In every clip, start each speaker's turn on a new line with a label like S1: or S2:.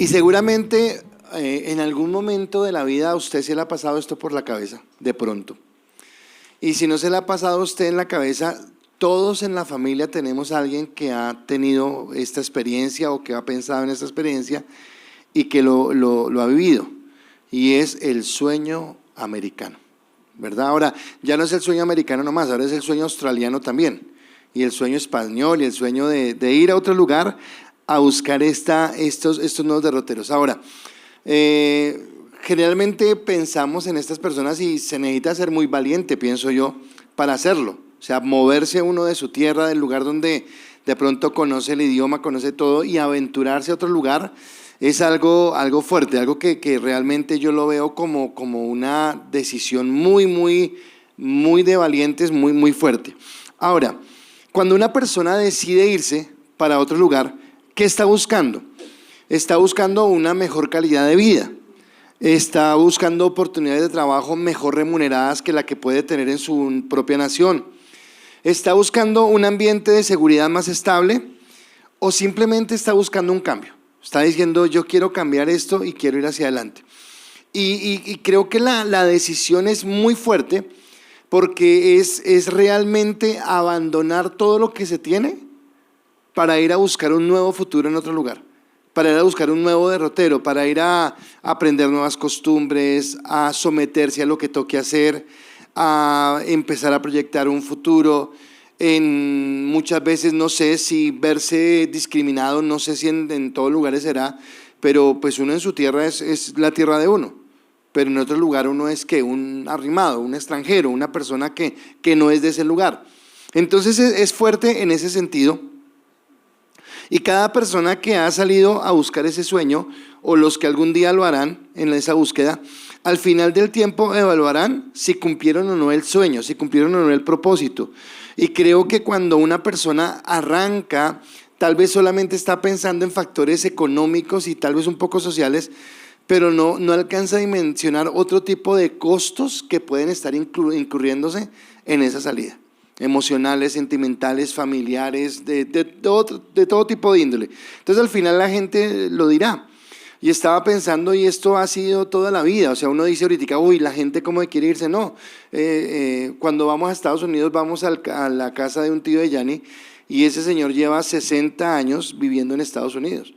S1: Y seguramente en algún momento de la vida a usted se le ha pasado esto por la cabeza, de pronto. Y si no se le ha pasado a usted en la cabeza, todos en la familia tenemos a alguien que ha tenido esta experiencia o que ha pensado en esta experiencia y que lo ha vivido. Y es el sueño americano, ¿verdad? Ahora, ya no es el sueño americano nomás, ahora es el sueño australiano también. Y el sueño español y el sueño de ir a otro lugar a buscar estos nuevos derroteros. Ahora, generalmente pensamos en estas personas y se necesita ser muy valiente, pienso yo, para hacerlo. O sea, moverse uno de su tierra, del lugar donde de pronto conoce el idioma, conoce todo, y aventurarse a otro lugar es algo fuerte, algo que realmente yo lo veo como una decisión muy de valientes, muy fuerte. Ahora, cuando una persona decide irse para otro lugar, ¿qué está buscando? Está buscando una mejor calidad de vida, está buscando oportunidades de trabajo mejor remuneradas que la que puede tener en su propia nación, está buscando un ambiente de seguridad más estable o simplemente está buscando un cambio. Está diciendo, yo quiero cambiar esto y quiero ir hacia adelante. Y creo que la decisión es muy fuerte porque es realmente abandonar todo lo que se tiene para ir a buscar un nuevo futuro en otro lugar, para ir a buscar un nuevo derrotero, para ir a aprender nuevas costumbres, a someterse a lo que toque hacer, a empezar a proyectar un futuro. Muchas veces no sé si verse discriminado, no sé si en todos lugares será, pero pues uno en su tierra es la tierra de uno, pero en otro lugar uno es que un arrimado, un extranjero, una persona que no es de ese lugar. Entonces es fuerte en ese sentido. Y cada persona que ha salido a buscar ese sueño, o los que algún día lo harán en esa búsqueda, al final del tiempo evaluarán si cumplieron o no el sueño, si cumplieron o no el propósito. Y creo que cuando una persona arranca, tal vez solamente está pensando en factores económicos y tal vez un poco sociales, pero no alcanza a dimensionar otro tipo de costos que pueden estar incurriéndose en esa salida. Emocionales, sentimentales, familiares, de todo tipo de índole. Entonces al final la gente lo dirá. Y estaba pensando, y esto ha sido toda la vida, o sea, uno dice ahorita, uy, la gente cómo quiere irse, no. Cuando vamos a Estados Unidos, vamos a la casa de un tío de Yanni, y ese señor lleva 60 años viviendo en Estados Unidos.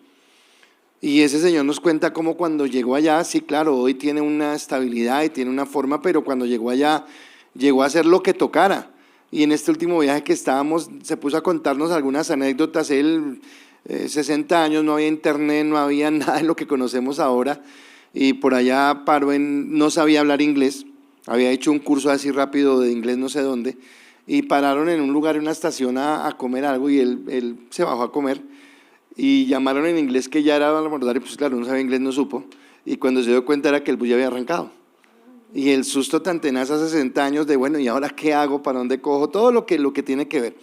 S1: Y ese señor nos cuenta cómo cuando llegó allá, sí, claro, hoy tiene una estabilidad y tiene una forma, pero cuando llegó allá, llegó a hacer lo que tocara. Y en este último viaje que estábamos, se puso a contarnos algunas anécdotas. Él, 60 años, no había internet, no había nada de lo que conocemos ahora, y por allá paró no sabía hablar inglés, había hecho un curso así rápido de inglés no sé dónde, y pararon en un lugar, en una estación a comer algo, y él se bajó a comer, y llamaron en inglés que ya era almorzar, y pues claro, no sabía inglés, no supo, y cuando se dio cuenta era que el bus ya había arrancado. Y el susto tan tenaz a 60 años de, bueno, ¿y ahora qué hago? ¿Para dónde cojo? Todo lo que tiene que ver.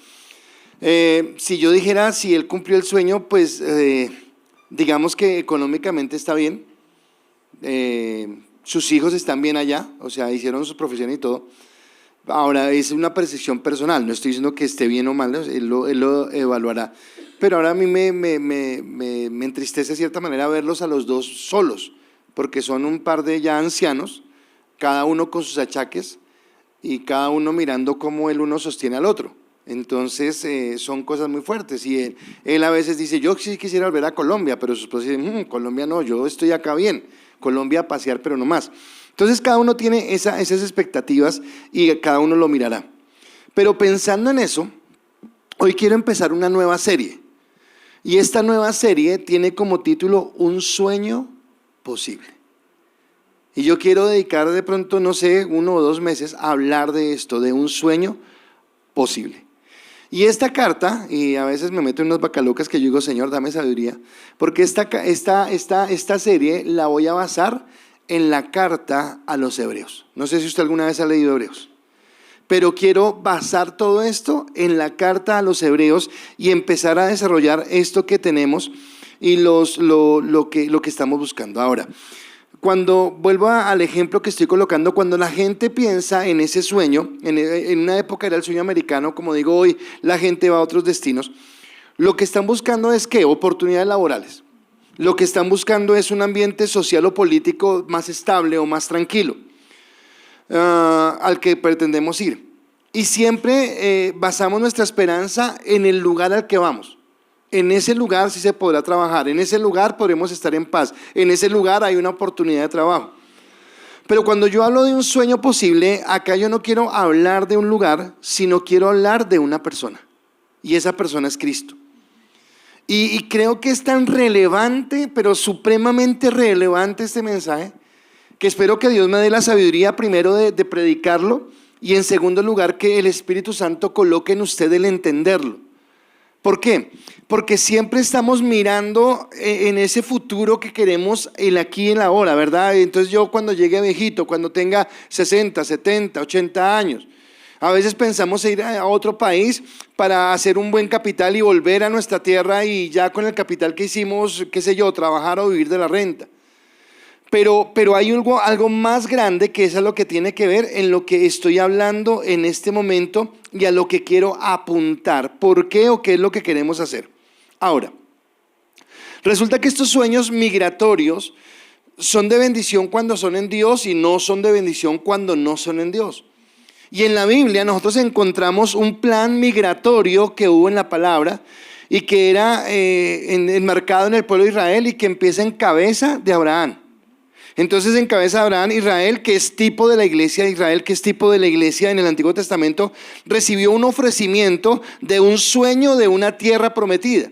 S1: Si yo dijera, si él cumplió el sueño, pues digamos que económicamente está bien, sus hijos están bien allá, o sea, hicieron su profesión y todo. Ahora es una percepción personal, no estoy diciendo que esté bien o mal, él lo evaluará. Pero ahora a mí me entristece de cierta manera verlos a los dos solos, porque son un par de ya ancianos, cada uno con sus achaques y cada uno mirando cómo el uno sostiene al otro. Entonces son cosas muy fuertes, y él a veces dice, yo sí quisiera volver a Colombia, pero su esposa dice, Colombia no, yo estoy acá bien, Colombia a pasear pero no más. Entonces cada uno tiene esas expectativas y cada uno lo mirará. Pero pensando en eso, hoy quiero empezar una nueva serie, y esta nueva serie tiene como título Un sueño posible. Y yo quiero dedicar de pronto, no sé, 1 o 2 meses a hablar de esto, de un sueño posible. Y esta carta, y a veces me meto en unas bacalocas que yo digo, Señor, dame sabiduría, porque esta serie la voy a basar en la carta a los Hebreos. No sé si usted alguna vez ha leído Hebreos, pero quiero basar todo esto en la carta a los Hebreos y empezar a desarrollar esto que tenemos y lo que estamos buscando. Ahora, cuando vuelvo al ejemplo que estoy colocando, cuando la gente piensa en ese sueño, en una época era el sueño americano, como digo hoy, la gente va a otros destinos, lo que están buscando es ¿qué? Oportunidades laborales. Lo que están buscando es un ambiente social o político más estable o más tranquilo, al que pretendemos ir. Y siempre basamos nuestra esperanza en el lugar al que vamos. En ese lugar sí se podrá trabajar, en ese lugar podremos estar en paz, en ese lugar hay una oportunidad de trabajo. Pero cuando yo hablo de un sueño posible, acá yo no quiero hablar de un lugar, sino quiero hablar de una persona. Y esa persona es Cristo. Y creo que es tan relevante, pero supremamente relevante este mensaje, que espero que Dios me dé la sabiduría primero de predicarlo, y en segundo lugar que el Espíritu Santo coloque en usted el entenderlo. ¿Por qué? Porque siempre estamos mirando en ese futuro que queremos, el aquí y el ahora, ¿verdad? Entonces yo cuando llegue viejito, cuando tenga 60, 70, 80 años, a veces pensamos ir a otro país para hacer un buen capital y volver a nuestra tierra y ya con el capital que hicimos, qué sé yo, trabajar o vivir de la renta. Pero hay algo más grande que es a lo que tiene que ver en lo que estoy hablando en este momento y a lo que quiero apuntar. ¿Por qué o qué es lo que queremos hacer? Ahora, resulta que estos sueños migratorios son de bendición cuando son en Dios y no son de bendición cuando no son en Dios. Y en la Biblia nosotros encontramos un plan migratorio que hubo en la palabra y que era enmarcado en el pueblo de Israel y que empieza en cabeza de Abraham. Entonces encabeza Abraham, Israel, que es tipo de la iglesia de Israel, que es tipo de la iglesia en el Antiguo Testamento, recibió un ofrecimiento de un sueño de una tierra prometida.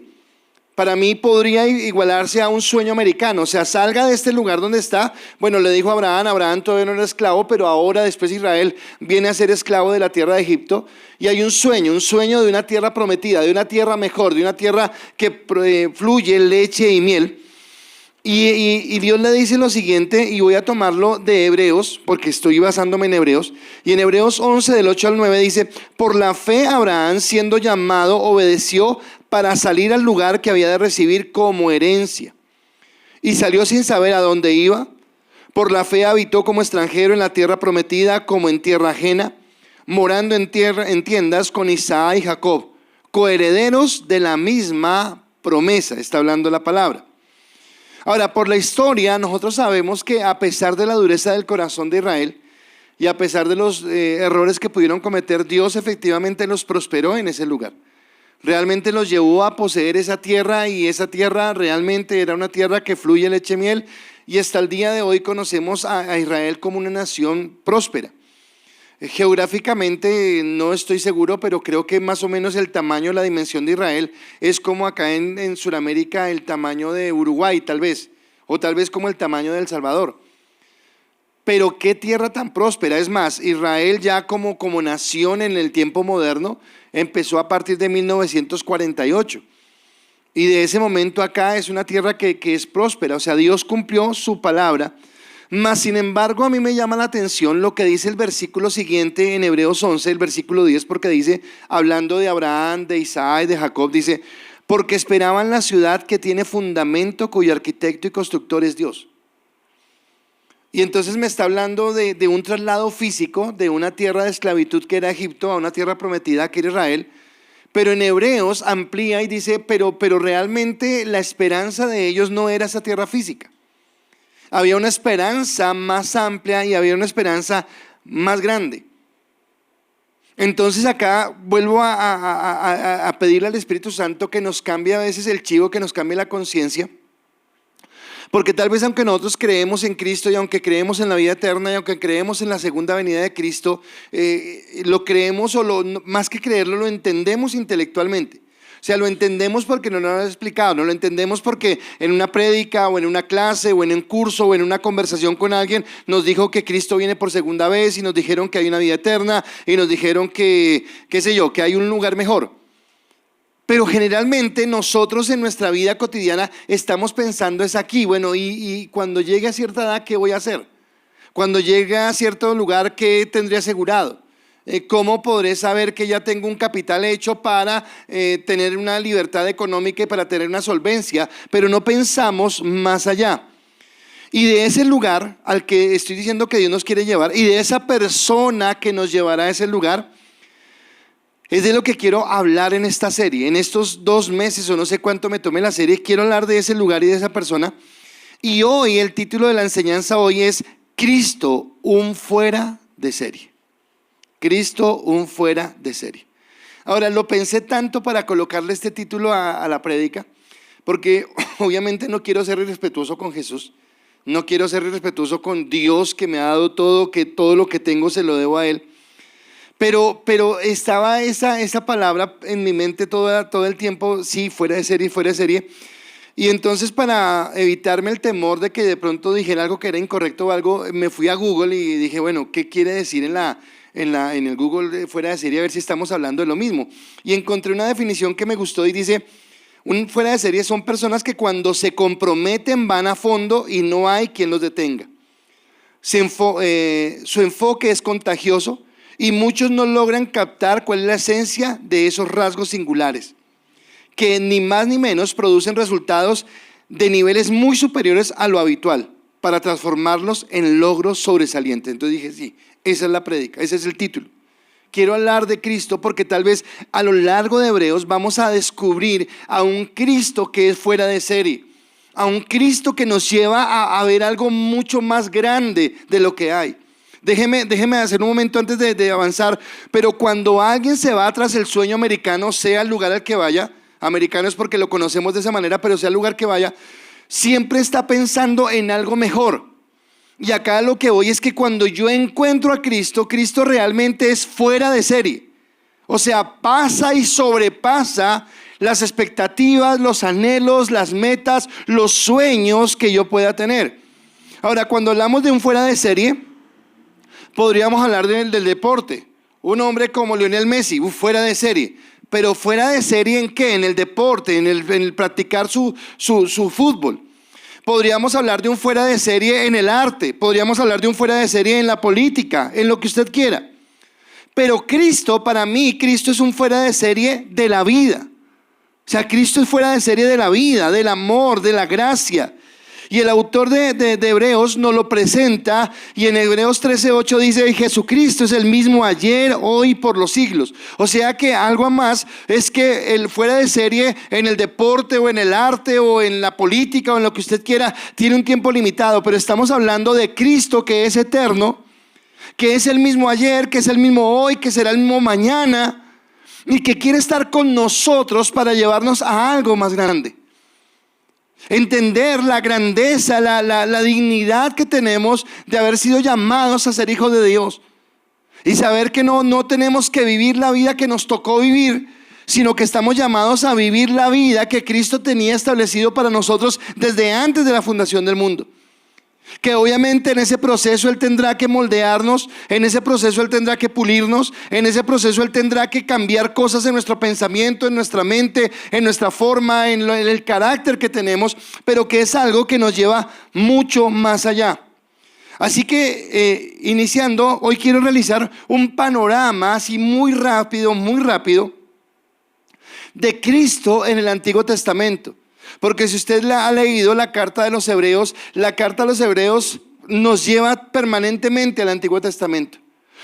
S1: Para mí podría igualarse a un sueño americano, o sea, salga de este lugar donde está. Bueno, le dijo a Abraham todavía no era esclavo, pero ahora después Israel viene a ser esclavo de la tierra de Egipto. Y hay un sueño de una tierra prometida, de una tierra mejor, de una tierra que fluye leche y miel. Y Dios le dice lo siguiente, y voy a tomarlo de Hebreos, porque estoy basándome en Hebreos, y en Hebreos 11 del 8 al 9 dice: por la fe Abraham, siendo llamado, obedeció para salir al lugar que había de recibir como herencia, y salió sin saber a dónde iba. Por la fe habitó como extranjero en la tierra prometida, como en tierra ajena, morando en tiendas con Isaac y Jacob, coherederos de la misma promesa. Está hablando la palabra. Ahora, por la historia, nosotros sabemos que a pesar de la dureza del corazón de Israel y a pesar de los errores que pudieron cometer, Dios efectivamente los prosperó en ese lugar. Realmente los llevó a poseer esa tierra, y esa tierra realmente era una tierra que fluye leche y miel, y hasta el día de hoy conocemos a Israel como una nación próspera. Geográficamente no estoy seguro, pero creo que más o menos el tamaño, la dimensión de Israel es como acá en Sudamérica el tamaño de Uruguay tal vez, o tal vez como el tamaño de El Salvador. Pero qué tierra tan próspera. Es más, Israel ya como nación en el tiempo moderno empezó a partir de 1948. Y de ese momento acá es una tierra que es próspera, o sea, Dios cumplió su palabra. Mas, sin embargo, a mí me llama la atención lo que dice el versículo siguiente en Hebreos 11, el versículo 10, porque dice, hablando de Abraham, de Isaac, de Jacob, dice: porque esperaban la ciudad que tiene fundamento, cuyo arquitecto y constructor es Dios. Y entonces me está hablando de un traslado físico de una tierra de esclavitud que era Egipto a una tierra prometida que era Israel. Pero en Hebreos amplía y dice, pero realmente la esperanza de ellos no era esa tierra física. Había una esperanza más amplia y había una esperanza más grande. Entonces acá vuelvo a pedirle al Espíritu Santo que nos cambie a veces el chivo, que nos cambie la conciencia. Porque tal vez aunque nosotros creemos en Cristo y aunque creemos en la vida eterna y aunque creemos en la segunda venida de Cristo, lo creemos más que creerlo, lo entendemos intelectualmente. O sea, lo entendemos porque no nos lo han explicado, no lo entendemos porque en una prédica o en una clase o en un curso o en una conversación con alguien nos dijo que Cristo viene por segunda vez y nos dijeron que hay una vida eterna y nos dijeron que, qué sé yo, que hay un lugar mejor. Pero generalmente nosotros en nuestra vida cotidiana estamos pensando es aquí, bueno, y cuando llegue a cierta edad, ¿qué voy a hacer? Cuando llegue a cierto lugar, ¿qué tendré asegurado? ¿Cómo podré saber que ya tengo un capital hecho para tener una libertad económica y para tener una solvencia? Pero no pensamos más allá. Y de ese lugar al que estoy diciendo que Dios nos quiere llevar, y de esa persona que nos llevará a ese lugar, Es de lo que quiero hablar en esta serie. En estos 2 meses o no sé cuánto me tomé la serie, quiero hablar de ese lugar y de esa persona. Y hoy el título de la enseñanza hoy es Cristo, un fuera de serie. Cristo, un fuera de serie. Ahora, lo pensé tanto para colocarle este título a la prédica, porque obviamente no quiero ser irrespetuoso con Jesús, no quiero ser irrespetuoso con Dios que me ha dado todo, que todo lo que tengo se lo debo a Él. Pero estaba esa palabra en mi mente todo el tiempo, sí, fuera de serie, fuera de serie. Y entonces, para evitarme el temor de que de pronto dijera algo que era incorrecto o algo, me fui a Google y dije, bueno, ¿qué quiere decir en el Google de fuera de serie? A ver si estamos hablando de lo mismo. Y encontré una definición que me gustó y dice, un fuera de serie son personas que cuando se comprometen van a fondo y no hay quien los detenga. Su enfoque es contagioso y muchos no logran captar cuál es la esencia de esos rasgos singulares, que ni más ni menos producen resultados de niveles muy superiores a lo habitual para transformarlos en logros sobresalientes. Entonces dije, sí, esa es la prédica, ese es el título. Quiero hablar de Cristo porque tal vez a lo largo de Hebreos vamos a descubrir a un Cristo que es fuera de serie, a un Cristo que nos lleva a ver algo mucho más grande de lo que hay. Déjeme hacer un momento antes de avanzar, pero cuando alguien se va tras el sueño americano, sea el lugar al que vaya, americano es porque lo conocemos de esa manera, pero sea el lugar que vaya, siempre está pensando en algo mejor. Y acá lo que voy es que cuando yo encuentro a Cristo, Cristo realmente es fuera de serie. O sea, pasa y sobrepasa las expectativas, los anhelos, las metas, los sueños que yo pueda tener. Ahora, cuando hablamos de un fuera de serie, podríamos hablar del deporte. Un hombre como Lionel Messi, fuera de serie. Pero fuera de serie ¿en qué? En el deporte, en el practicar su fútbol. Podríamos hablar de un fuera de serie en el arte. Podríamos hablar de un fuera de serie en la política, en lo que usted quiera. Pero Cristo, para mí, Cristo es un fuera de serie de la vida. O sea, Cristo es fuera de serie de la vida, del amor, de la gracia. Y el autor de Hebreos nos lo presenta y en Hebreos 13:8 dice, Jesucristo es el mismo ayer, hoy, por los siglos. O sea que algo más es que el fuera de serie en el deporte o en el arte o en la política o en lo que usted quiera tiene un tiempo limitado, pero estamos hablando de Cristo que es eterno, que es el mismo ayer, que es el mismo hoy, que será el mismo mañana y que quiere estar con nosotros para llevarnos a algo más grande. Entender la grandeza, la dignidad que tenemos de haber sido llamados a ser hijos de Dios. Y saber que no tenemos que vivir la vida que nos tocó vivir, sino que estamos llamados a vivir la vida que Cristo tenía establecido para nosotros desde antes de la fundación del mundo. Que obviamente en ese proceso Él tendrá que moldearnos, en ese proceso Él tendrá que pulirnos, en ese proceso Él tendrá que cambiar cosas en nuestro pensamiento, en nuestra mente, en nuestra forma, en el carácter que tenemos, pero que es algo que nos lleva mucho más allá. Así que iniciando, hoy quiero realizar un panorama así muy rápido de Cristo en el Antiguo Testamento. Porque si usted ha leído la carta de los Hebreos, la carta de los Hebreos nos lleva permanentemente al Antiguo Testamento.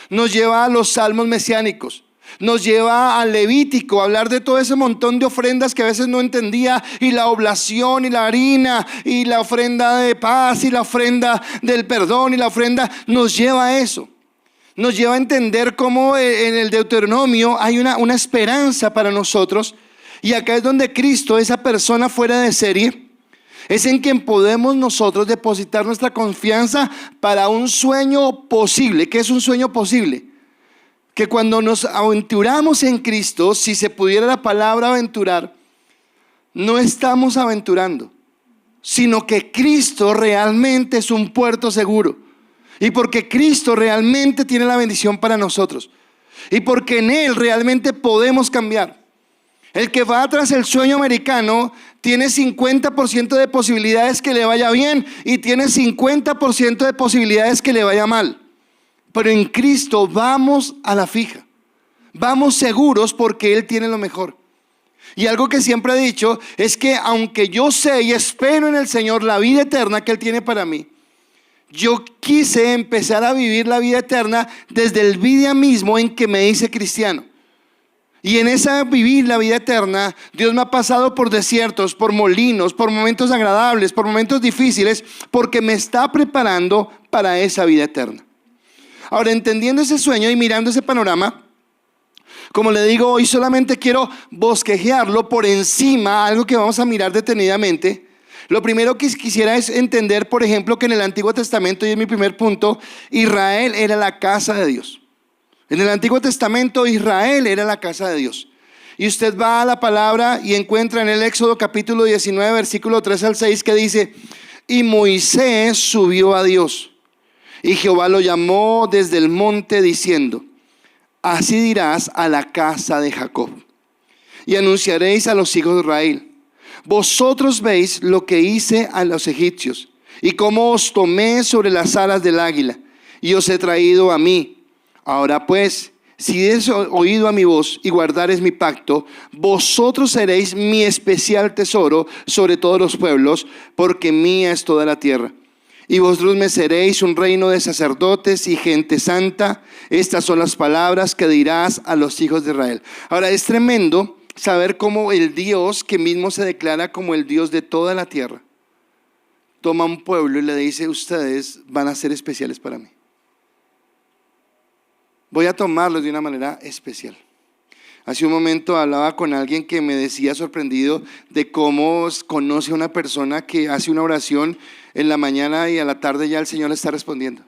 S1: Nos lleva a los salmos mesiánicos, nos lleva al Levítico, a hablar de todo ese montón de ofrendas que a veces no entendía, y la oblación y la harina y la ofrenda de paz y la ofrenda del perdón y la ofrenda, nos lleva a eso. Nos lleva a entender cómo en el Deuteronomio hay una esperanza para nosotros. Y acá es donde Cristo, esa persona fuera de serie, es en quien podemos nosotros depositar nuestra confianza para un sueño posible. ¿Qué es un sueño posible? Que cuando nos aventuramos en Cristo, si se pudiera la palabra aventurar, no estamos aventurando, sino que Cristo realmente es un puerto seguro. Y porque Cristo realmente tiene la bendición para nosotros. Y porque en Él realmente podemos cambiar. El que va tras el sueño americano tiene 50% de posibilidades que le vaya bien y tiene 50% de posibilidades que le vaya mal. Pero en Cristo vamos a la fija. Vamos seguros porque Él tiene lo mejor. Y algo que siempre he dicho es que aunque yo sé y espero en el Señor la vida eterna que Él tiene para mí, yo quise empezar a vivir la vida eterna desde el día mismo en que me hice cristiano. Y en esa vivir la vida eterna, Dios me ha pasado por desiertos, por molinos, por momentos agradables, por momentos difíciles, porque me está preparando para esa vida eterna. Ahora, entendiendo ese sueño y mirando ese panorama, como le digo, hoy solamente quiero bosquejarlo por encima, algo que vamos a mirar detenidamente. Lo primero que quisiera es entender, por ejemplo, que en el Antiguo Testamento, y es mi primer punto, Israel era la casa de Dios. En el Antiguo Testamento Israel era la casa de Dios. Y usted va a la palabra y encuentra en el Éxodo capítulo 19 versículo 3 al 6 que dice: y Moisés subió a Dios, y Jehová lo llamó desde el monte diciendo: así dirás a la casa de Jacob, y anunciaréis a los hijos de Israel: vosotros veis lo que hice a los egipcios, y cómo os tomé sobre las alas del águila, y os he traído a mí. Ahora pues, si des oído a mi voz y guardareis mi pacto, vosotros seréis mi especial tesoro sobre todos los pueblos, porque mía es toda la tierra. Y vosotros me seréis un reino de sacerdotes y gente santa. Estas son las palabras que dirás a los hijos de Israel. Ahora, es tremendo saber cómo el Dios que mismo se declara como el Dios de toda la tierra toma un pueblo y le dice: ustedes van a ser especiales para mí. Voy a tomarlos de una manera especial. Hace un momento hablaba con alguien que me decía, sorprendido, de cómo conoce a una persona que hace una oración en la mañana y a la tarde ya el Señor le está respondiendo.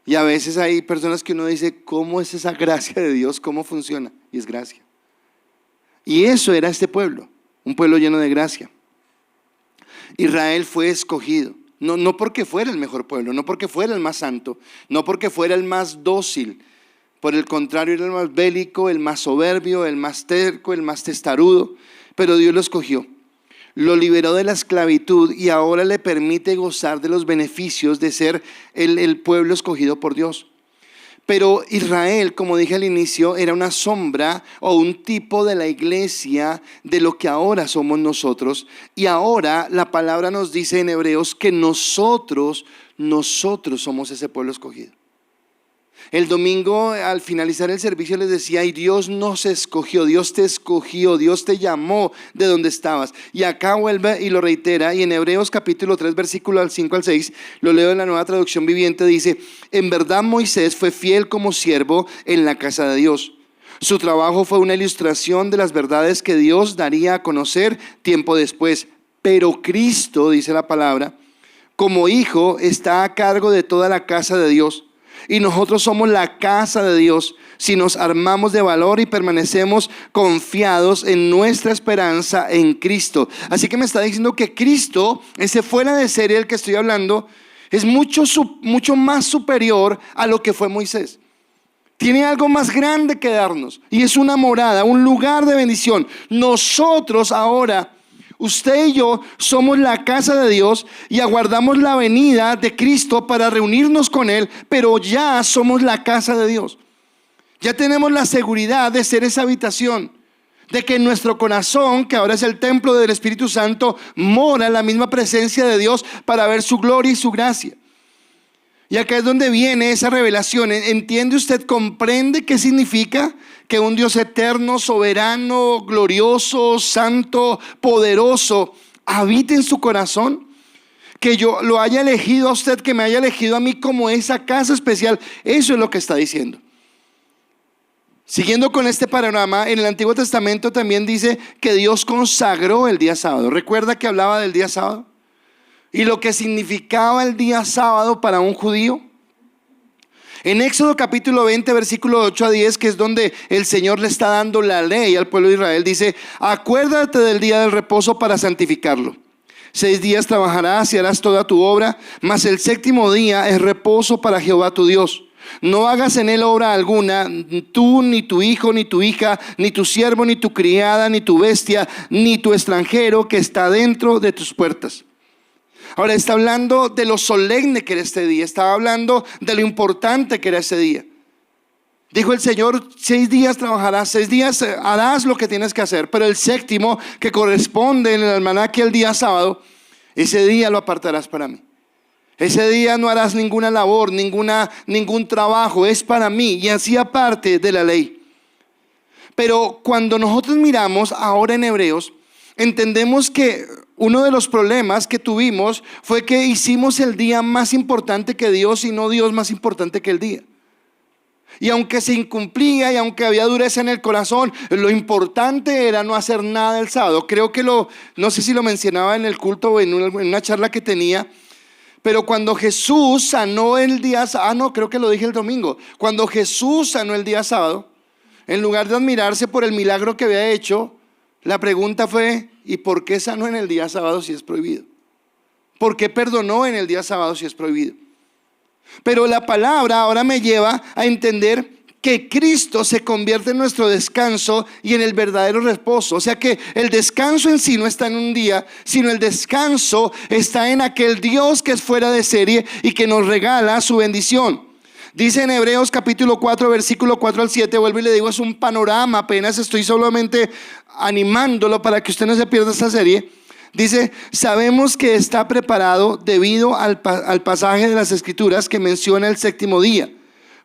S1: Y a veces hay personas que uno dice: ¿cómo es esa gracia de Dios? ¿Cómo funciona? Y es gracia. Y eso era este pueblo, un pueblo lleno de gracia. Israel fue escogido. No porque fuera el mejor pueblo, no porque fuera el más santo, no porque fuera el más dócil. Por el contrario, era el más bélico, el más soberbio, el más terco, el más testarudo. Pero Dios lo escogió, lo liberó de la esclavitud y ahora le permite gozar de los beneficios de ser el pueblo escogido por Dios. Pero Israel, como dije al inicio, era una sombra o un tipo de la iglesia de lo que ahora somos nosotros. Y ahora la palabra nos dice en Hebreos que nosotros somos ese pueblo escogido. El domingo al finalizar el servicio les decía: y Dios nos escogió, Dios te escogió, Dios te llamó de donde estabas. Y acá vuelve y lo reitera, y en Hebreos capítulo 3 versículo al 5 al 6, lo leo en la Nueva Traducción Viviente, dice: en verdad Moisés fue fiel como siervo en la casa de Dios. Su trabajo fue una ilustración de las verdades que Dios daría a conocer tiempo después. Pero Cristo, dice la palabra, como hijo está a cargo de toda la casa de Dios. Y nosotros somos la casa de Dios si nos armamos de valor y permanecemos confiados en nuestra esperanza en Cristo. Así que me está diciendo que Cristo, ese fuera de serie del que estoy hablando, es mucho más superior a lo que fue Moisés. Tiene algo más grande que darnos, y es una morada, un lugar de bendición. Nosotros ahora, usted y yo, somos la casa de Dios y aguardamos la venida de Cristo para reunirnos con Él, pero ya somos la casa de Dios. Ya tenemos la seguridad de ser esa habitación, de que en nuestro corazón, que ahora es el templo del Espíritu Santo, mora la misma presencia de Dios para ver su gloria y su gracia. Y acá es donde viene esa revelación. ¿Entiende usted, comprende qué significa que un Dios eterno, soberano, glorioso, santo, poderoso habite en su corazón? Que yo lo haya elegido a usted, que me haya elegido a mí como esa casa especial. Eso es lo que está diciendo. Siguiendo con este panorama, en el Antiguo Testamento también dice que Dios consagró el día sábado. ¿Recuerda que hablaba del día sábado? Y lo que significaba el día sábado para un judío. En Éxodo capítulo 20 versículo 8 a 10, que es donde el Señor le está dando la ley al pueblo de Israel, dice: acuérdate del día del reposo para santificarlo. 6 días trabajarás y harás toda tu obra, mas el séptimo día es reposo para Jehová tu Dios. No hagas en él obra alguna, tú, ni tu hijo, ni tu hija, ni tu siervo, ni tu criada, ni tu bestia, ni tu extranjero que está dentro de tus puertas. Ahora está hablando de lo solemne que era este día, estaba hablando de lo importante que era ese día. Dijo el Señor: 6 días trabajarás, 6 días harás lo que tienes que hacer, pero el séptimo, que corresponde en el almanaque al día sábado, ese día lo apartarás para mí. Ese día no harás ninguna labor, ningún trabajo, es para mí, y hacía parte de la ley. Pero cuando nosotros miramos ahora en Hebreos, entendemos que uno de los problemas que tuvimos fue que hicimos el día más importante que Dios y no Dios más importante que el día. Y aunque se incumplía y aunque había dureza en el corazón, lo importante era no hacer nada el sábado. Creo que no sé si lo mencionaba en el culto o en una charla que tenía, pero cuando Jesús sanó el día, creo que lo dije el domingo. Cuando Jesús sanó el día sábado, en lugar de admirarse por el milagro que había hecho, la pregunta fue: ¿y por qué sanó en el día sábado si es prohibido? ¿Por qué perdonó en el día sábado si es prohibido? Pero la palabra ahora me lleva a entender que Cristo se convierte en nuestro descanso y en el verdadero reposo. O sea que el descanso en sí no está en un día, sino el descanso está en aquel Dios que es fuera de serie y que nos regala su bendición. Dice en Hebreos capítulo 4, versículo 4 al 7, vuelvo y le digo, es un panorama, apenas estoy solamente animándolo para que usted no se pierda esta serie. Dice: sabemos que está preparado debido al pasaje de las Escrituras que menciona el séptimo día.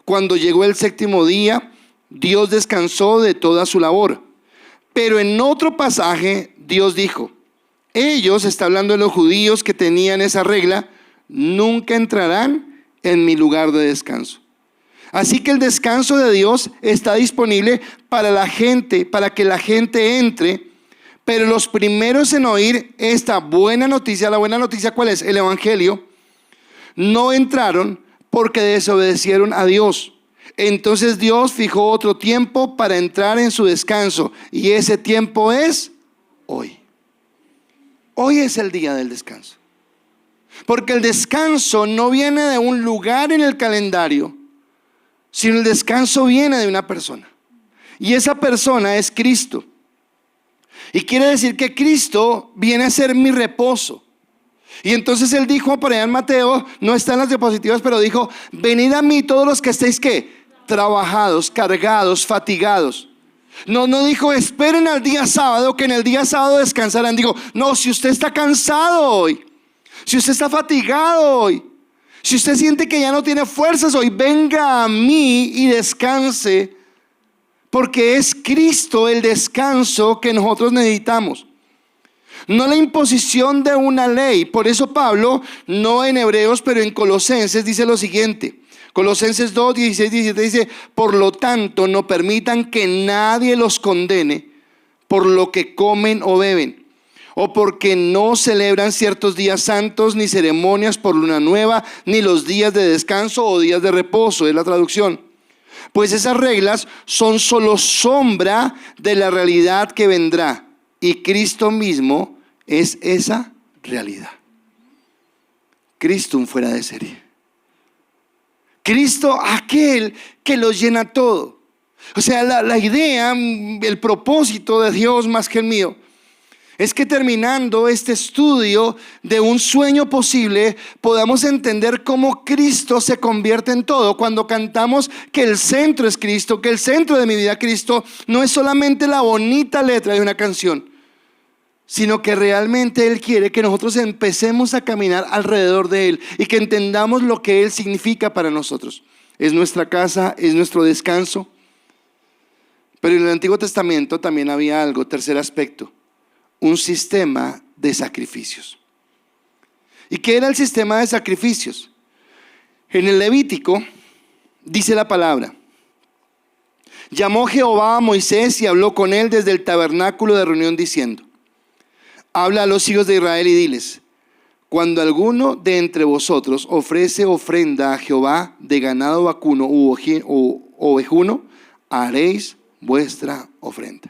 S1: Cuando llegó el séptimo día, Dios descansó de toda su labor. Pero en otro pasaje, Dios dijo: ellos, está hablando de los judíos que tenían esa regla, nunca entrarán en mi lugar de descanso. Así que el descanso de Dios está disponible para la gente, para que la gente entre. Pero los primeros en oír esta buena noticia, la buena noticia ¿cuál es? El evangelio, no entraron porque desobedecieron a Dios. Entonces Dios fijó otro tiempo para entrar en su descanso, y ese tiempo es hoy. Hoy es el día del descanso. Porque el descanso no viene de un lugar en el calendario, sino el descanso viene de una persona. Y esa persona es Cristo. Y quiere decir que Cristo viene a ser mi reposo. Y entonces Él dijo por allá en Mateo, no está en las diapositivas, pero dijo: venid a mí todos los que estéis ¿qué? Trabajados, cargados, fatigados. No dijo esperen al día sábado, que en el día sábado descansarán. Digo, no, si usted está cansado hoy, si usted está fatigado hoy, si usted siente que ya no tiene fuerzas hoy, venga a mí y descanse. Porque es Cristo el descanso que nosotros necesitamos, no la imposición de una ley. Por eso Pablo, no en Hebreos, pero en Colosenses, dice lo siguiente. Colosenses 2, 16, 17 dice: por lo tanto, no permitan que nadie los condene por lo que comen o beben, o porque no celebran ciertos días santos, ni ceremonias por luna nueva, ni los días de descanso o días de reposo, es la traducción. Pues esas reglas son solo sombra de la realidad que vendrá, y Cristo mismo es esa realidad. Cristo un fuera de serie. Cristo aquel que lo llena todo. O sea, la idea, el propósito de Dios más que el mío, es que terminando este estudio de un sueño posible, podamos entender cómo Cristo se convierte en todo. Cuando cantamos que el centro es Cristo, que el centro de mi vida es Cristo, no es solamente la bonita letra de una canción, sino que realmente Él quiere que nosotros empecemos a caminar alrededor de Él y que entendamos lo que Él significa para nosotros. Es nuestra casa, es nuestro descanso. Pero en el Antiguo Testamento también había algo, tercer aspecto: un sistema de sacrificios. ¿Y qué era el sistema de sacrificios? En el Levítico dice la palabra: llamó Jehová a Moisés y habló con él desde el tabernáculo de reunión diciendo: habla a los hijos de Israel y diles: cuando alguno de entre vosotros ofrece ofrenda a Jehová de ganado vacuno u ovejuno, haréis vuestra ofrenda.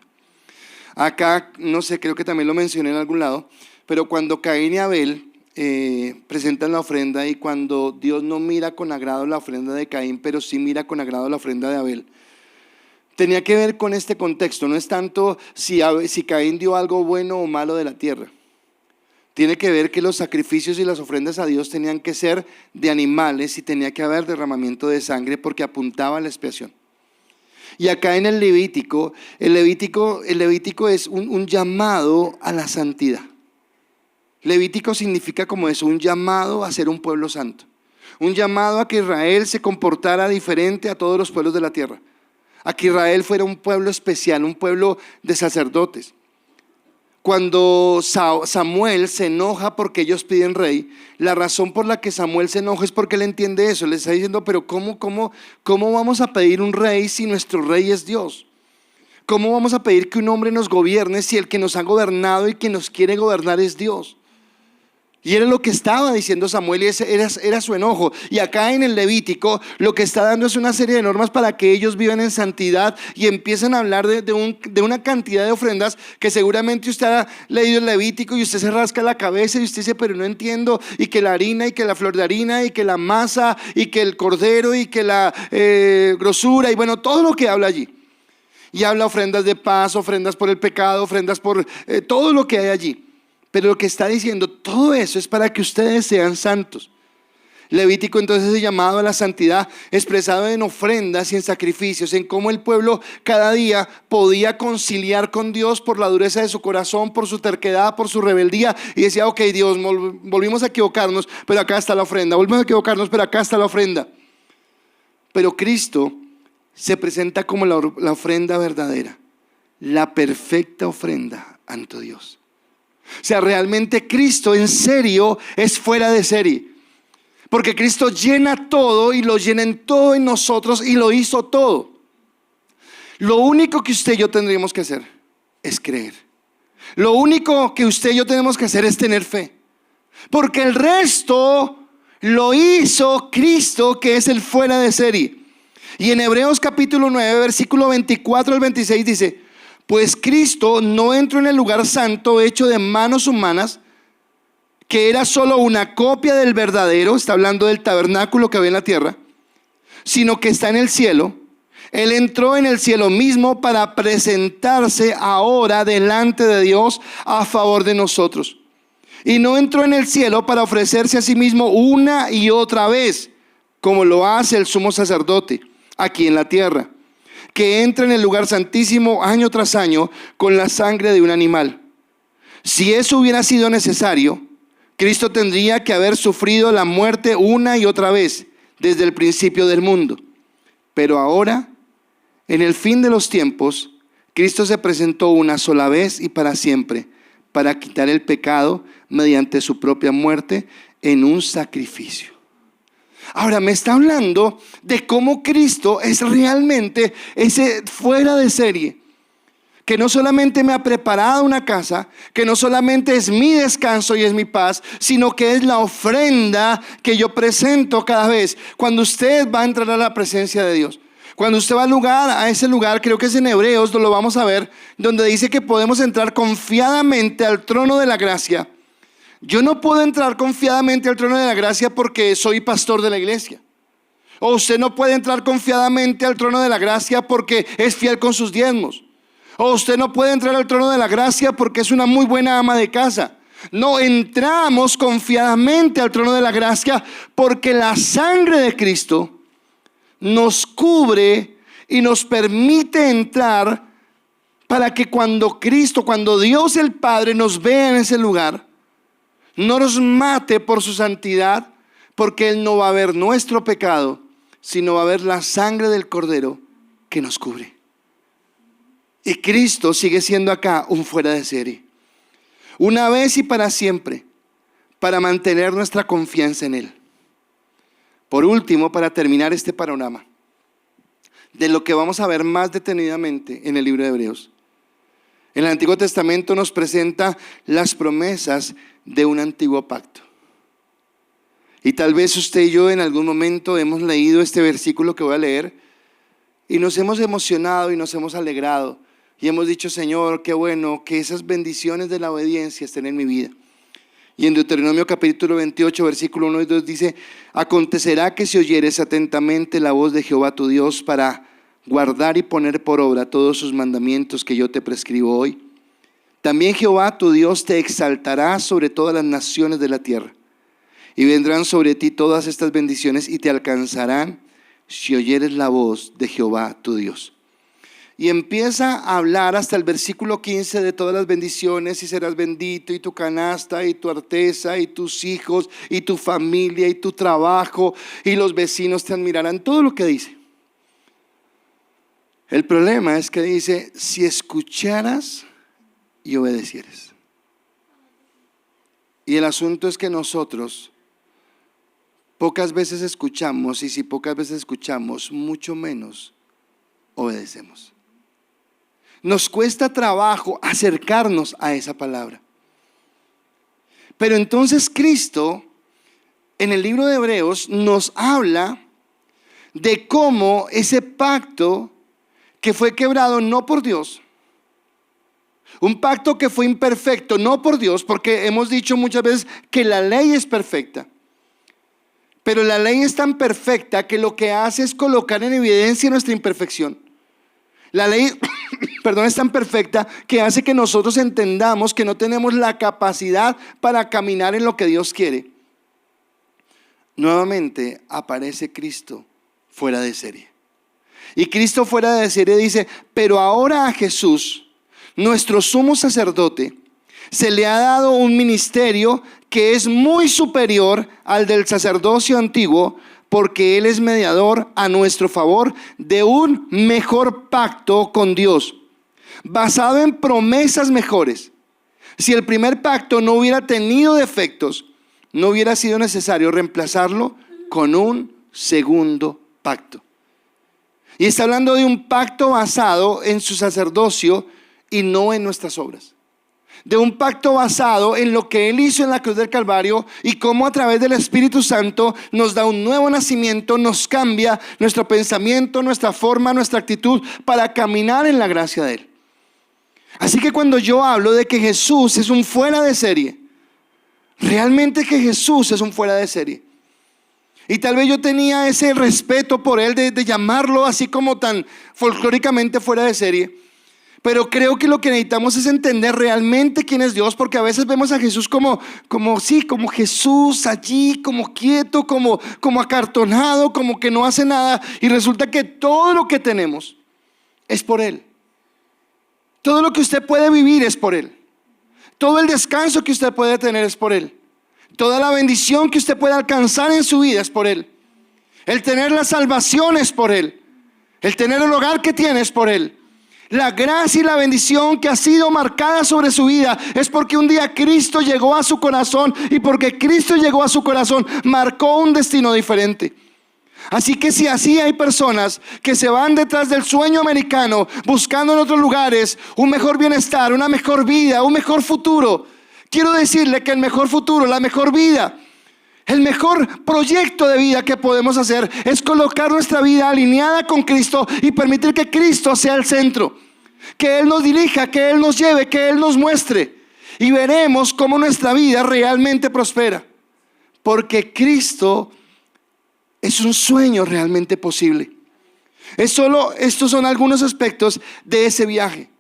S1: Acá, no sé, creo que también lo mencioné en algún lado, pero cuando Caín y Abel presentan la ofrenda, y cuando Dios no mira con agrado la ofrenda de Caín, pero sí mira con agrado la ofrenda de Abel, tenía que ver con este contexto. No es tanto si Caín dio algo bueno o malo de la tierra. Tiene que ver que los sacrificios y las ofrendas a Dios tenían que ser de animales y tenía que haber derramamiento de sangre porque apuntaba a la expiación. Y acá en el Levítico es un llamado a la santidad. Levítico significa como eso, un llamado a ser un pueblo santo. Un llamado a que Israel se comportara diferente a todos los pueblos de la tierra. a que Israel fuera un pueblo especial, un pueblo de sacerdotes. Cuando Samuel se enoja porque ellos piden rey, la razón por la que Samuel se enoja es porque él entiende eso. Le está diciendo, pero ¿cómo vamos a pedir un rey si nuestro rey es Dios? ¿Cómo vamos a pedir que un hombre nos gobierne si el que nos ha gobernado y que nos quiere gobernar es Dios? Y era lo que estaba diciendo Samuel, y ese era su enojo. Y acá en el Levítico lo que está dando es una serie de normas para que ellos vivan en santidad, y empiezan a hablar de una cantidad de ofrendas que seguramente usted ha leído el Levítico y usted se rasca la cabeza y usted dice, pero no entiendo. Y que la harina, y que la flor de harina, y que la masa, y que el cordero, y que la grosura, y bueno, todo lo que habla allí. Y habla ofrendas de paz, ofrendas por el pecado, ofrendas por todo lo que hay allí. Pero lo que está diciendo, todo eso es para que ustedes sean santos. Levítico entonces es llamado a la santidad, expresado en ofrendas y en sacrificios, en cómo el pueblo cada día podía conciliar con Dios por la dureza de su corazón, por su terquedad, por su rebeldía, y decía, ok Dios, volvimos a equivocarnos, pero acá está la ofrenda, volvimos a equivocarnos, pero acá está la ofrenda. Pero Cristo se presenta como la ofrenda verdadera, la perfecta ofrenda ante Dios. O sea, realmente Cristo en serio es fuera de serie, porque Cristo llena todo y lo llena en todo en nosotros y lo hizo todo. Lo único que usted y yo tendríamos que hacer es creer. Lo único que usted y yo tenemos que hacer es tener fe, porque el resto lo hizo Cristo, que es el fuera de serie. Y en Hebreos capítulo 9 versículo 24 al 26 dice, pues Cristo no entró en el lugar santo hecho de manos humanas, que era solo una copia del verdadero, está hablando del tabernáculo que había en la tierra, sino que está en el cielo. Él entró en el cielo mismo para presentarse ahora delante de Dios a favor de nosotros. Y no entró en el cielo para ofrecerse a sí mismo una y otra vez, como lo hace el sumo sacerdote aquí en la tierra, que entra en el lugar santísimo año tras año con la sangre de un animal. Si eso hubiera sido necesario, Cristo tendría que haber sufrido la muerte una y otra vez desde el principio del mundo. Pero ahora, en el fin de los tiempos, Cristo se presentó una sola vez y para siempre para quitar el pecado mediante su propia muerte en un sacrificio. Ahora me está hablando de cómo Cristo es realmente ese fuera de serie, que no solamente me ha preparado una casa, que no solamente es mi descanso y es mi paz, sino que es la ofrenda que yo presento cada vez cuando usted va a entrar a la presencia de Dios. Cuando usted va a ese lugar, creo que es en Hebreos, lo vamos a ver, donde dice que podemos entrar confiadamente al trono de la gracia. Yo no puedo entrar confiadamente al trono de la gracia porque soy pastor de la iglesia. O usted no puede entrar confiadamente al trono de la gracia porque es fiel con sus diezmos. O usted no puede entrar al trono de la gracia porque es una muy buena ama de casa. No, entramos confiadamente al trono de la gracia porque la sangre de Cristo nos cubre y nos permite entrar para que cuando Dios el Padre nos vea en ese lugar, no nos mate por su santidad, porque Él no va a ver nuestro pecado, sino va a ver la sangre del Cordero que nos cubre. Y Cristo sigue siendo acá un fuera de serie, una vez y para siempre, para mantener nuestra confianza en Él. Por último, para terminar este panorama de lo que vamos a ver más detenidamente en el libro de Hebreos, en el Antiguo Testamento nos presenta las promesas de un antiguo pacto. Y tal vez usted y yo en algún momento hemos leído este versículo que voy a leer y nos hemos emocionado y nos hemos alegrado y hemos dicho, Señor, qué bueno que esas bendiciones de la obediencia estén en mi vida. Y en Deuteronomio capítulo 28 versículo 1 y 2 dice, acontecerá que si oyeres atentamente la voz de Jehová tu Dios para guardar y poner por obra todos sus mandamientos que yo te prescribo hoy, también Jehová tu Dios te exaltará sobre todas las naciones de la tierra, y vendrán sobre ti todas estas bendiciones y te alcanzarán si oyeres la voz de Jehová tu Dios. Y empieza a hablar hasta el versículo 15 de todas las bendiciones, y serás bendito, y tu canasta, y tu arteza, y tus hijos, y tu familia, y tu trabajo, y los vecinos te admirarán, todo lo que dice. El problema es que dice, si escucharas y obedecieres. Y el asunto es que nosotros pocas veces escuchamos, y si pocas veces escuchamos, mucho menos obedecemos. Nos cuesta trabajo acercarnos a esa palabra. Pero entonces Cristo, en el libro de Hebreos, nos habla de cómo ese pacto que fue quebrado no por Dios, un pacto que fue imperfecto, no por Dios, porque hemos dicho muchas veces que la ley es perfecta. Pero la ley es tan perfecta que lo que hace es colocar en evidencia nuestra imperfección. La ley, es tan perfecta que hace que nosotros entendamos que no tenemos la capacidad para caminar en lo que Dios quiere. Nuevamente aparece Cristo fuera de serie. Y Cristo fuera de serie dice, pero ahora a Jesús, nuestro sumo sacerdote, se le ha dado un ministerio que es muy superior al del sacerdocio antiguo, porque Él es mediador a nuestro favor de un mejor pacto con Dios, basado en promesas mejores. Si el primer pacto no hubiera tenido defectos, no hubiera sido necesario reemplazarlo con un segundo pacto. Y está hablando de un pacto basado en su sacerdocio y no en nuestras obras. De un pacto basado en lo que Él hizo en la cruz del Calvario y cómo a través del Espíritu Santo nos da un nuevo nacimiento, nos cambia nuestro pensamiento, nuestra forma, nuestra actitud para caminar en la gracia de Él. Así que cuando yo hablo de que Jesús es un fuera de serie, realmente que Jesús es un fuera de serie. Y tal vez yo tenía ese respeto por Él de llamarlo así como tan folclóricamente fuera de serie. Pero creo que lo que necesitamos es entender realmente quién es Dios, porque a veces vemos a Jesús como Jesús allí, como quieto, como acartonado, como que no hace nada. Y resulta que todo lo que tenemos es por Él. Todo lo que usted puede vivir es por Él. Todo el descanso que usted puede tener es por Él. Toda la bendición que usted puede alcanzar en su vida es por Él. El tener la salvación es por Él. El tener el hogar que tiene es por Él. La gracia y la bendición que ha sido marcada sobre su vida es porque un día Cristo llegó a su corazón, y porque Cristo llegó a su corazón marcó un destino diferente. Así que si así hay personas que se van detrás del sueño americano, buscando en otros lugares un mejor bienestar, una mejor vida, un mejor futuro, quiero decirle que el mejor futuro, la mejor vida, el mejor proyecto de vida que podemos hacer es colocar nuestra vida alineada con Cristo y permitir que Cristo sea el centro, que Él nos dirija, que Él nos lleve, que Él nos muestre, y veremos cómo nuestra vida realmente prospera, porque Cristo es un sueño realmente posible. Estos son algunos aspectos de ese viaje.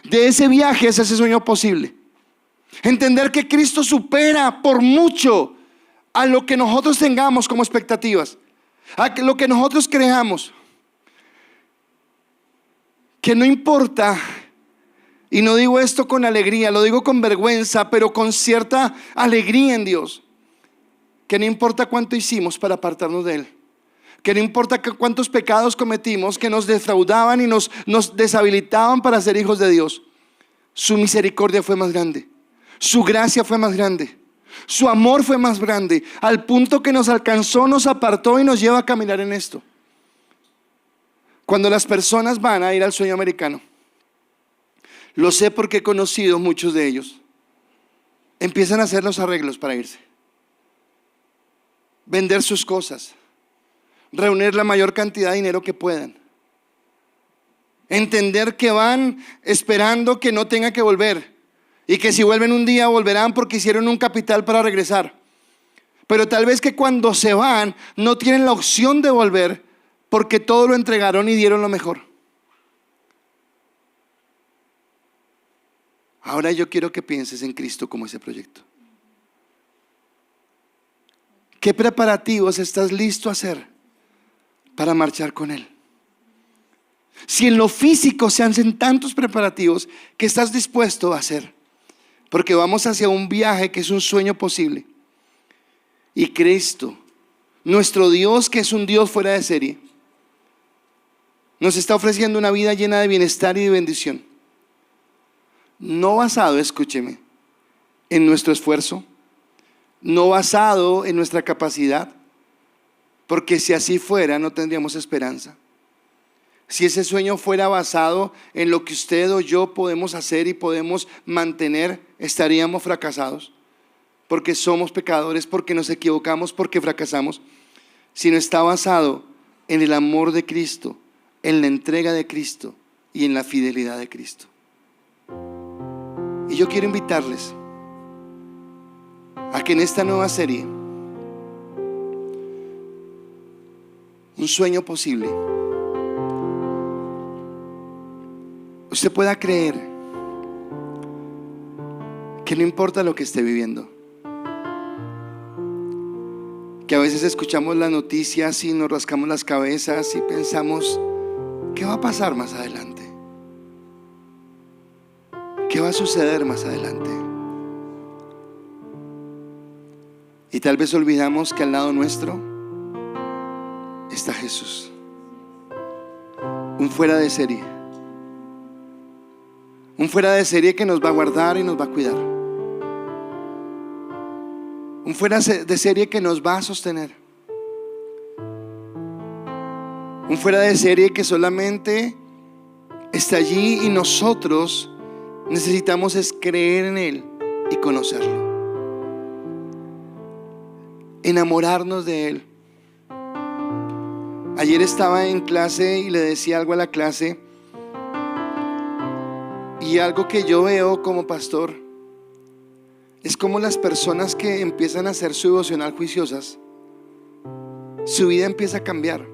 S1: De ese viaje es ese sueño posible. Entender que Cristo supera por mucho a lo que nosotros tengamos como expectativas, a lo que nosotros creamos. Que no importa, y no digo esto con alegría, lo digo con vergüenza, pero con cierta alegría en Dios, que no importa cuánto hicimos para apartarnos de Él, que no importa cuántos pecados cometimos que nos defraudaban y nos deshabilitaban para ser hijos de Dios, su misericordia fue más grande, su gracia fue más grande, su amor fue más grande, al punto que nos alcanzó, nos apartó y nos lleva a caminar en esto. Cuando las personas van a ir al sueño americano, lo sé porque he conocido muchos de ellos, empiezan a hacer los arreglos para irse, vender sus cosas, reunir la mayor cantidad de dinero que puedan, entender que van esperando que no tengan que volver, y que si vuelven un día volverán porque hicieron un capital para regresar, pero tal vez que cuando se van no tienen la opción de volver porque todo lo entregaron y dieron lo mejor. Ahora yo quiero que pienses en Cristo como ese proyecto. ¿Qué preparativos estás listo a hacer para marchar con Él? Si en lo físico se hacen tantos preparativos, ¿qué estás dispuesto a hacer? Porque vamos hacia un viaje que es un sueño posible. Y Cristo, nuestro Dios, que es un Dios fuera de serie, Nos está ofreciendo una vida llena de bienestar y de bendición. No basado, escúcheme, en nuestro esfuerzo, no basado en nuestra capacidad, porque si así fuera no tendríamos esperanza. Si ese sueño fuera basado en lo que usted o yo podemos hacer y podemos mantener, estaríamos fracasados, porque somos pecadores, porque nos equivocamos, porque fracasamos. Si no está basado en el amor de Cristo, en la entrega de Cristo y en la fidelidad de Cristo. Y yo quiero invitarles a que en esta nueva serie, Un sueño posible, usted pueda creer que no importa lo que esté viviendo, que a veces escuchamos las noticias y nos rascamos las cabezas y pensamos, ¿qué va a pasar más adelante? ¿Qué va a suceder más adelante? Y tal vez olvidamos que al lado nuestro está Jesús, un fuera de serie, un fuera de serie que nos va a guardar y nos va a cuidar, un fuera de serie que nos va a sostener, un fuera de serie que solamente está allí y nosotros necesitamos es creer en Él y conocerlo, enamorarnos de Él. Ayer estaba en clase y le decía algo a la clase, y algo que yo veo como pastor es como las personas que empiezan a hacer su devocional juiciosas, su vida empieza a cambiar.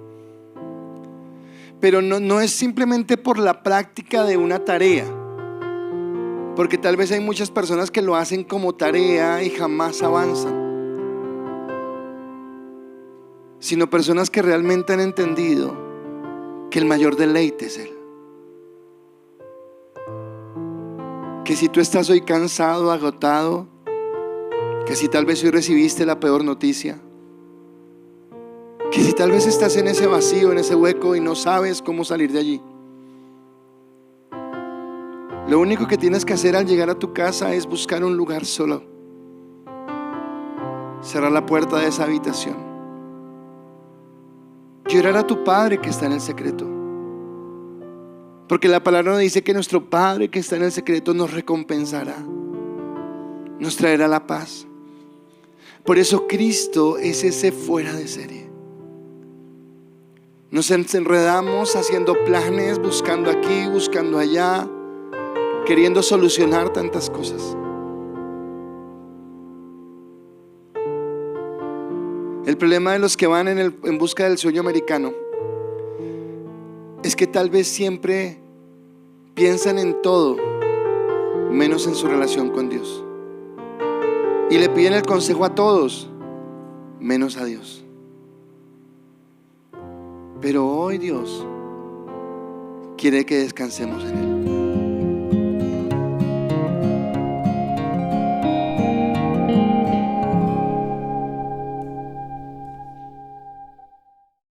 S1: Pero no es simplemente por la práctica de una tarea, porque tal vez hay muchas personas que lo hacen como tarea y jamás avanzan, sino personas que realmente han entendido que el mayor deleite es Él. Que si tú estás hoy cansado, agotado, que si tal vez hoy recibiste la peor noticia, que si tal vez estás en ese vacío, en ese hueco y no sabes cómo salir de allí, lo único que tienes que hacer al llegar a tu casa es buscar un lugar solo, cerrar la puerta de esa habitación, llorar a tu Padre que está en el secreto, porque la palabra nos dice que nuestro Padre que está en el secreto nos recompensará, nos traerá la paz. Por eso Cristo es ese fuera de serie. Nos enredamos haciendo planes, buscando aquí, buscando allá, queriendo solucionar tantas cosas. El problema de los que van en busca del sueño americano es que tal vez siempre piensan en todo menos en su relación con Dios, y le piden el consejo a todos menos a Dios. Pero hoy Dios quiere que descansemos en Él.